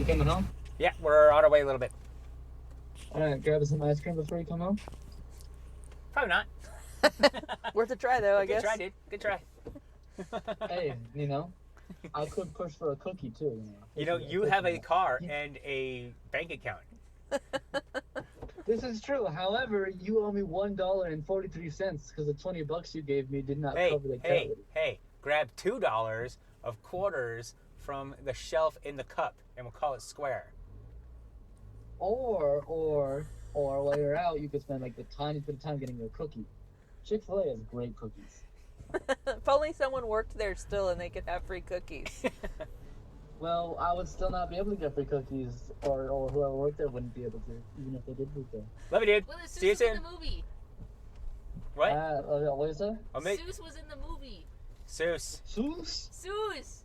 You coming home? Yeah, we're on our way a little bit. All right, grab us some ice cream before you come home. Probably not. Worth a try, though, I guess. Good try, dude. Good try. Hey, I could push for a cookie too. You have a car and a bank account. This is true. However, you owe me $1.43 because the $20 you gave me did not cover the calories. Hey! Grab $2 of quarters from the shelf in the cup, and we'll call it square. Or while you're out, you could spend like the tiniest bit of time getting a cookie. Chick-fil-A has great cookies. If only someone worked there still and they could have free cookies. Well, I would still not be able to get free cookies, or whoever worked there wouldn't be able to, even if they did work there. Love you, dude. Well, Seuss See you was soon. in the movie. What? What is that? Seuss was in the movie. Seuss. Seuss.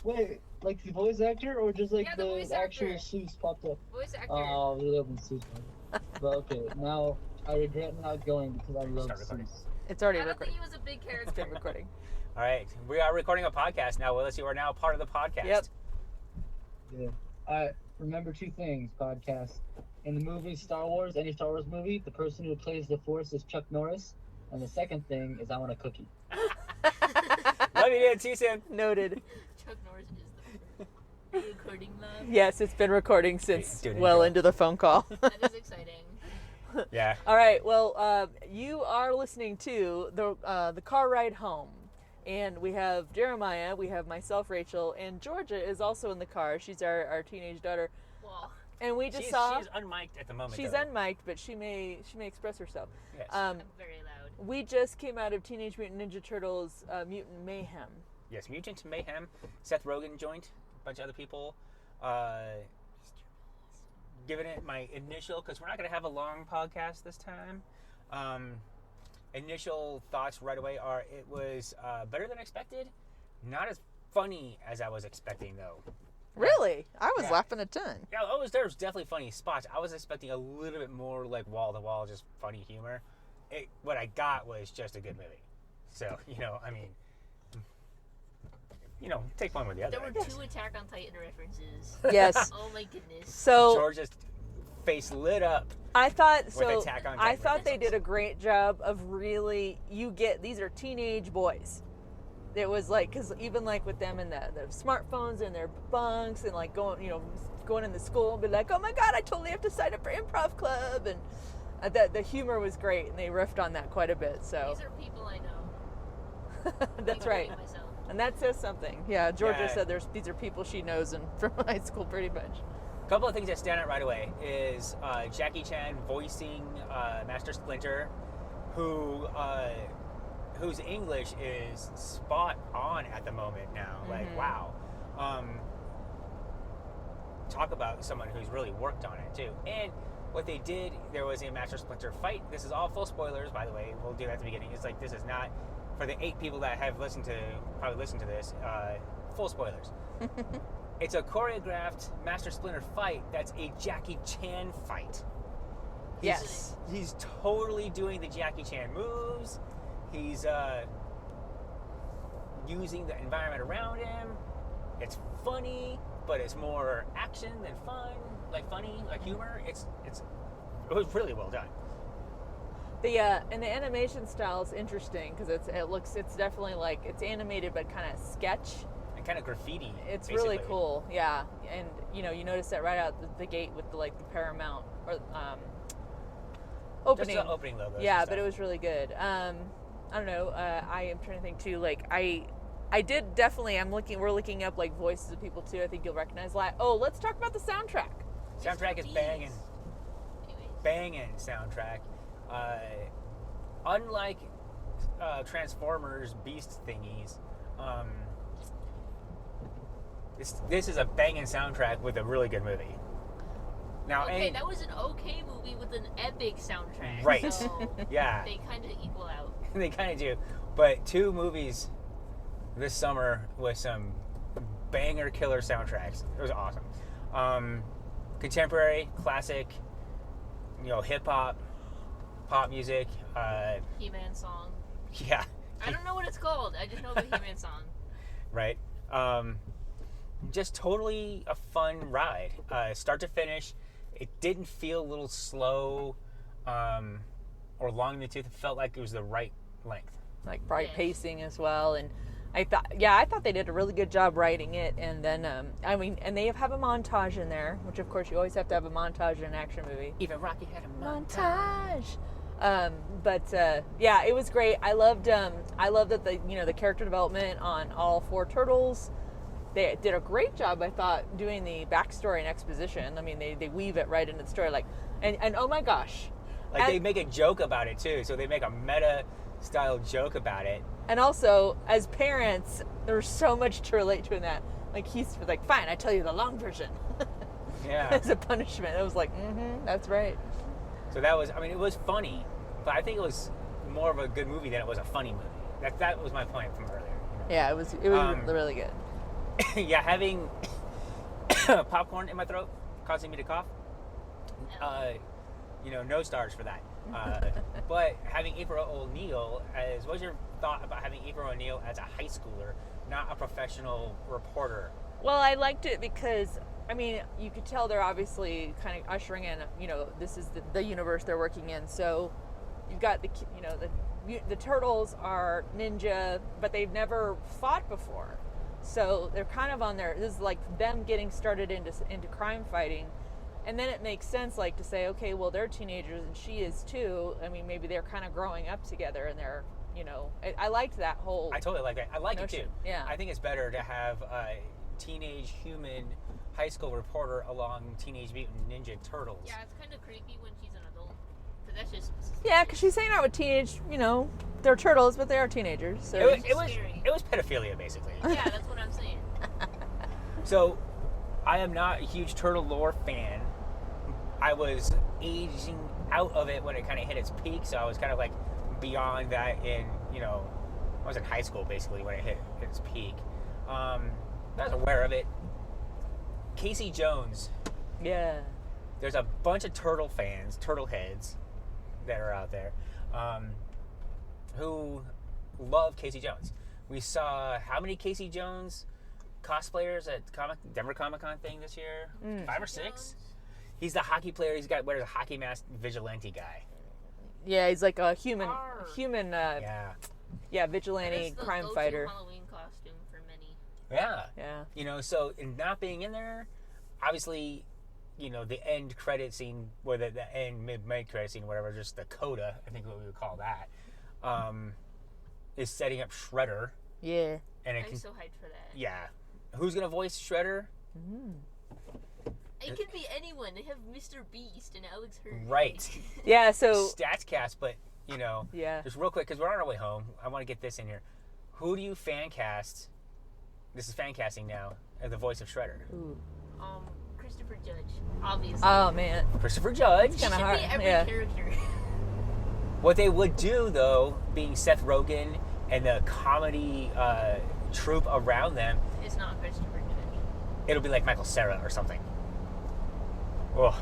Wait, like the voice actor, or just like Yeah, the voice actual actor. Seuss popped up? Voice actor. Oh, I really love Seuss. But okay, now I regret not going because I love Start recording. Seuss. It's already I don't recording. think he was a big It's character. been recording. All right, we are recording a podcast now, Willis. You are now part of the podcast. Yep. Yeah. Remember two things, podcast. In the movie Star Wars, any Star Wars movie, the person who plays the Force is Chuck Norris. And the second thing is I want a cookie. Love you, dude. See you soon. Noted. Chuck Norris is the recording love. Yes, it's been recording since Dude, well enjoy. into the phone call. That is exciting. Yeah. All right. Well, you are listening to the car ride home, and we have Jeremiah, we have myself, Rachel, and Georgia is also in the car. She's our teenage daughter, Well, and we just She's saw unmiked at the moment. she's though. unmiked, but she may express herself. Yes. I'm very loud. We just came out of Teenage Mutant Ninja Turtles, Mutant Mayhem. Yes, Mutant Mayhem. Seth Rogen joined. A bunch of other people. Giving it my initial, because we're not going to have a long podcast this time. Initial thoughts right away are it was better than expected. Not as funny as I was expecting, though. Really? I was Yeah. laughing a ton. Yeah, there was definitely funny spots. I was expecting a little bit more like wall-to-wall, just funny humor. What I got was just a good movie. So, take one with the other. There were I guess. 2 Attack on Titan references. Yes. Oh my goodness. So George's face lit up. I thought Attack on I Titan thought they references. did a great job of really. These are teenage boys. It was like, because even like with them and the smartphones and their bunks and like going into school and be like, oh my god, I totally have to sign up for improv club, and the humor was great and they riffed on that quite a bit. So These are people I know. that's right, Myself. and that says something. Yeah, Georgia Yeah. said these are people she knows and from high school pretty much. A couple of things that stand out right away is Jackie Chan voicing Master Splinter, whose English is spot on at the moment now. Mm-hmm. Like, wow. Talk about someone who's really worked on it, too. And what they did, there was a Master Splinter fight. This is all full spoilers, by the way. We'll do that at the beginning. It's like, this is not, for the 8 people that have probably listened to this, full spoilers. It's a choreographed Master Splinter fight that's a Jackie Chan fight. Yes. He's totally doing the Jackie Chan moves. He's using the environment around him. It's funny, but it's more action than fun. Like funny, like humor. It was really well done. And the animation style is interesting because it's definitely like it's animated but kind of sketch. And kind of graffiti. It's basically. really cool, yeah. And you notice that right out the gate with the Paramount or opening. Just the opening logos. Yeah, and but it stuff. was really good. I don't know. I am trying to think too. Like I did definitely. We're looking up like voices of people too. I think you'll recognize. Let's talk about the soundtrack. Soundtrack is banging. Anyways. Banging soundtrack. Unlike Transformers Beast thingies, this is a banging soundtrack with a really good movie. Now, Okay, that was an okay movie with an epic soundtrack. Right. So yeah, they kind of equal out. they kind of do. But 2 movies this summer with some banger killer soundtracks. It was awesome. Contemporary, classic, hip hop, pop music. He-Man song. Yeah. I don't know what it's called. I just know the He-Man song. Right. just totally a fun ride, start to finish. It didn't feel a little slow or long in the tooth. It felt like it was the right length. Like right pacing as well. And I thought they did a really good job writing it. And then, and they have a montage in there, which of course you always have to have a montage in an action movie. Even Rocky had a Montage. It was great. I loved that the character development on all 4 turtles. They did a great job, I thought, doing the backstory and exposition. I mean, they weave it right into the story, and oh my gosh, they make a joke about it too. So they make a meta style joke about it. And also, as parents, there's so much to relate to in that. Like he's like, fine, I tell you the long version. Yeah. As a punishment. It was like, that's right. So that was, it was funny, but I think it was more of a good movie than it was a funny movie. That was my point from earlier. Yeah, it was really good. Yeah, having popcorn in my throat causing me to cough. No stars for that. But having April O'Neil what was your thought about having April O'Neil as a high schooler, not a professional reporter? Well, I liked it because, you could tell they're obviously kind of ushering in, this is the universe they're working in. So you've got the turtles are ninja, but they've never fought before. So they're kind of on this is like them getting started into crime fighting. And then it makes sense, to say, okay, well, they're teenagers and she is too. Maybe they're kind of growing up together and they're, I liked that whole I totally like that. I like notion. It too. Yeah. I think it's better to have a teenage human high school reporter along Teenage Mutant Ninja Turtles. Yeah, it's kind of creepy when she's an adult. Because that's just... Yeah, because she's hanging out with teenage, they're turtles, but they are teenagers. So It was pedophilia, basically. Yeah, that's what I'm saying. So, I am not a huge turtle lore fan. I was aging out of it when it kind of hit its peak, so I was kind of beyond that I was in high school basically when it hit its peak. I was aware of it. Casey Jones. Yeah. There's a bunch of turtle fans, turtle heads that are out there who love Casey Jones. We saw how many Casey Jones cosplayers at Denver Comic Con thing this year? 5 or 6? He's the hockey player. Wears a hockey mask vigilante guy. Yeah, he's like a human, yeah, vigilante That's crime the fighter. Halloween costume for many. Yeah. So in not being in there, obviously, the end credit scene, or the end mid credit scene, whatever, just the coda, I think what we would call that, is setting up Shredder. Yeah. And I'm so hyped for that. Yeah. Who's gonna voice Shredder? It could be anyone. They have Mr. Beast and Alex Hurd. Right. Yeah. So Statscast, but yeah. Just real quick, because we're on our way home, I want to get this in here. Who do you fan cast? This is fan casting now. As the voice of Shredder. Ooh. Christopher Judge, obviously. Oh man. Christopher Judge. It's kind of hard. Be every Yeah. character. What they would do, though, being Seth Rogen and the comedy troupe around them, It's not Christopher Judge. it'll be like Michael Cera or something. Oh,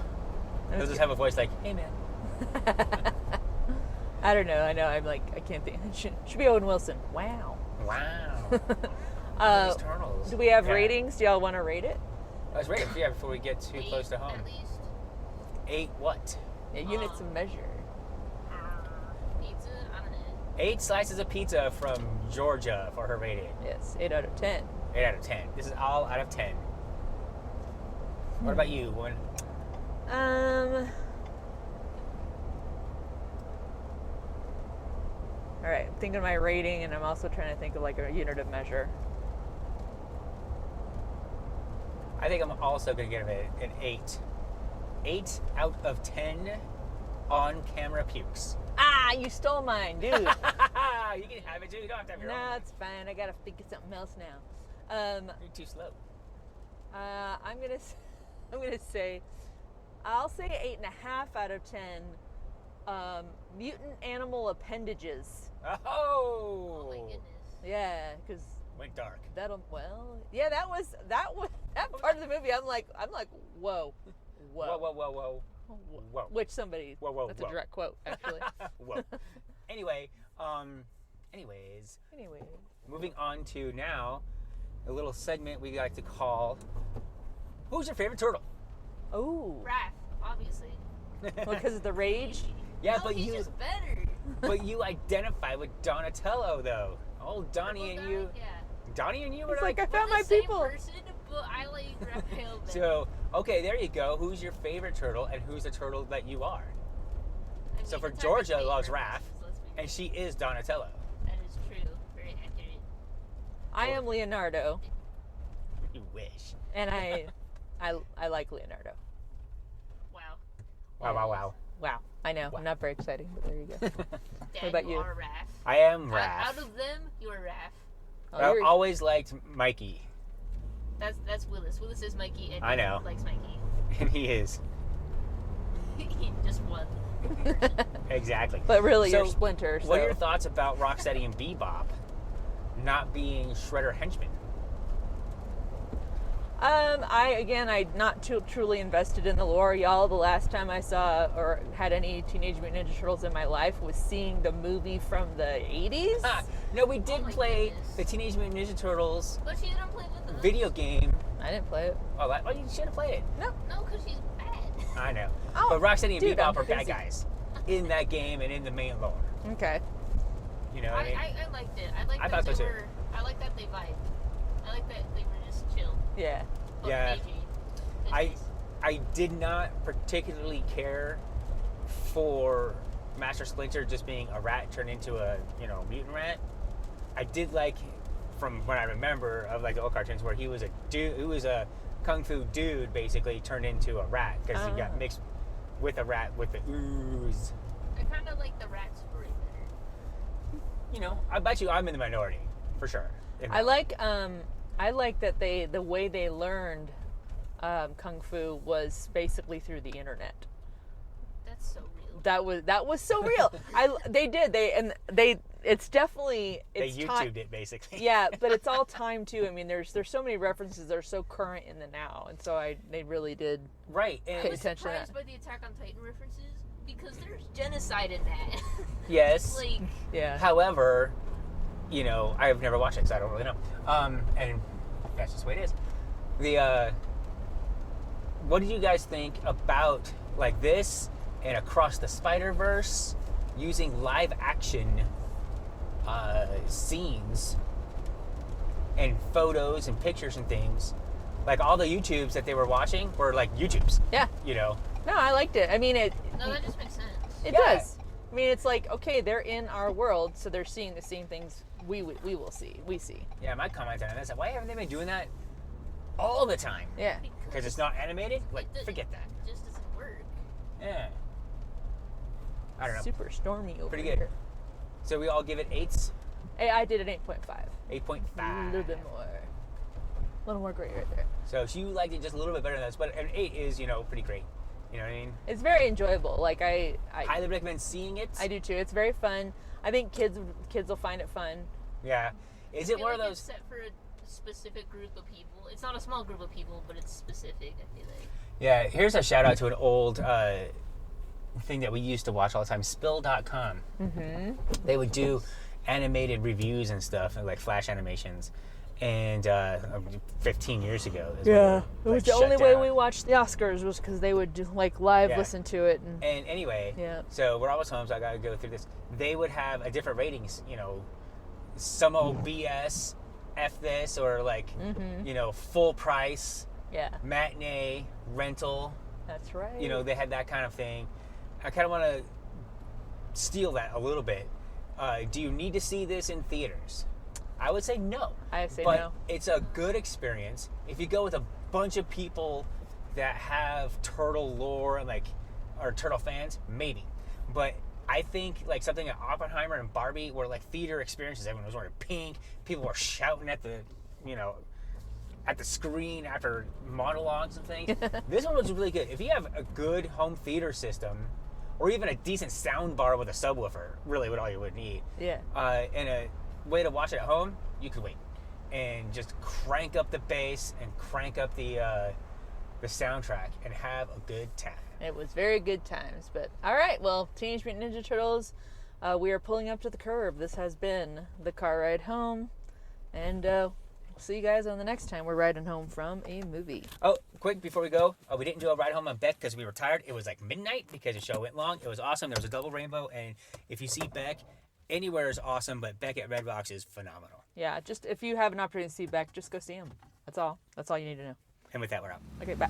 they'll just have a voice like, "Hey, man." I don't know. I know. I can't think. Should be Owen Wilson. Wow. Wow. These turtles. Do we have ratings? Do y'all want to rate it? Let's rate it before we get too 8 close to home. At least. 8 what? Yeah, units of measure. Pizza, I don't know. 8 slices of pizza from Georgia for her rating. Yes, 8 out of 10. 8 out of 10. This is all out of 10. What about you? All right, I'm thinking of my rating, and I'm also trying to think of a unit of measure. I think I'm also going to give it an 8. 8 out of 10 on-camera pukes. Ah, you stole mine, dude. You can have it too. You don't have to have your No, own. it's fine. I gotta think of something else now. You're too slow. I'm gonna say, I'll say 8.5 out of 10. Mutant animal appendages. Oh my Oh! goodness. Yeah, because Went dark. that part of the movie. I'm like, whoa. Whoa, whoa, whoa, whoa. Whoa. Which somebody. Whoa, That's whoa. a direct quote, actually. Whoa. Anyway, anyways, Anyway. moving on to now a little segment we like to call Who's Your Favorite Turtle? Oh. Raph, obviously. Because of the rage? Yeah, No, but he's you just better. but you identify with Donatello though. Oh, Donnie and you. Yeah. Donnie and you were It's like, I We're found the my same people. person, but I like Raphael better. So, okay, there you go. Who's your favorite turtle and who's the turtle that you are? I mean, So for it's hard to Georgia say loves for Raph, us, let's be and real. she is Donatello. That is true. Very accurate. I am Leonardo, You wish. and I like Leonardo. Wow. Wow. Wow. I know. Wow. Not very exciting, but there you go. Dad, about you? are Raph. I am Out Raph. of them, you are Raph. Oh, I've you're- always liked Mikey, That's Willis. Willis is Mikey, and I know. he likes Mikey. and he is. He just won. Exactly. but really, So, you're Splinter. So. What are your thoughts about Rocksteady and Bebop not being Shredder henchmen? I'm not truly invested in the lore, y'all. The last time I saw or had any Teenage Mutant Ninja Turtles in my life was seeing the movie from the 80s. No, we did Oh my play goodness. the Teenage Mutant Ninja Turtles But she didn't play with us. video game. I didn't play it. Oh, you should have played it. No, because she's bad. I know. Oh, But Rocksteady and dude, Bebop I'm are bad busy. guys in that game and in the main lore. Okay. You know what I mean? I liked it. I liked I that thought so they too. were. I like that they vibe. I like that they were just chill. Yeah. But Yeah. AJ, it's I nice. I did not particularly care for Master Splinter just being a rat turned into a mutant rat. I did like, from what I remember of like the old cartoons, where he was a dude, who was a kung fu dude basically turned into a rat because he got Oh. mixed with a rat with the ooze. I kind of like the rat story better. You know, I bet you I'm in the minority for sure. I like that the way they learned kung fu was basically through the internet. That's so real. That was so real. It's definitely They it's YouTubed it basically. Yeah, but it's all time too. I mean, there's so many references that are so current in the now, and so they really did. Right. I And Okay. was attention to surprised by the Attack on Titan references because there's genocide in that. yes. like, Yeah. However, I've never watched it because I don't really know. And that's just the way it is. What did you guys think about like this and Across the Spider-Verse using live action scenes and photos and pictures and things? Like all the YouTubes that they were watching were like YouTubes. Yeah. No, No, I liked it. I mean, it no, that just makes sense. it Yeah. does. I mean, it's like, okay, they're in our world, so they're seeing the same things we see. Yeah, my comment on that is, why haven't they been doing that all the time? Yeah. Because it's not animated? Like, forget that. It just doesn't work. Yeah. I don't know. Super stormy over Pretty here. good. So we all give it 8s? Hey, I did an 8.5. 8.5. A little bit more. A little more gray right there. So you liked it just a little bit better than this, but an 8 is, pretty great. You know what I mean? It's very enjoyable. Like I Highly recommend seeing it. do too. It's very fun. I think kids will find it fun. Yeah. Is I it feel one of like those? It's set for a specific group of people. It's not a small group of people, but it's specific. I feel like. Yeah. Here's a shout out to an old thing that we used to watch all the time. Spill.com. Mm-hmm. They would do animated reviews and stuff, like flash animations. And 15 years ago. Is when It they, was the shut only way down. we watched the Oscars was because they would do, like live Yeah. listen to it and And anyway, Yeah. so we're almost home, so I gotta go through this. They would have a different ratings, some old BS, F this, or like, full price, yeah, matinee, rental. that's right. They had that kind of thing. I kind of want to steal that a little bit. Do you need to see this in theaters? I would say no. I say but no. it's a good experience. If you go with a bunch of people that have turtle lore and are turtle fans, maybe. But I think like something like Oppenheimer and Barbie were like theater experiences. Everyone was wearing pink. People were shouting at the screen after monologues and things. This one was really good. If you have a good home theater system, or even a decent sound bar with a subwoofer, really what all you would need. Yeah. And a way to watch it at home, you could wait and just crank up the bass and crank up the soundtrack and have a good time. It was very good times. But all right, well, Teenage Mutant Ninja Turtles, we are pulling up to the curb. This has been the car ride home, and See you guys on the next time we're riding home from a movie. Oh, quick before we go, we didn't do a ride home on Beck because we were tired. It was like midnight because the show went long. It was awesome. There was a double rainbow, and if you see Beck, anywhere is awesome, but Beck at Red Rocks is phenomenal. Yeah, just if you have an opportunity to see Beck, just go see him. That's all. That's all you need to know. And with that, we're out. Okay, bye.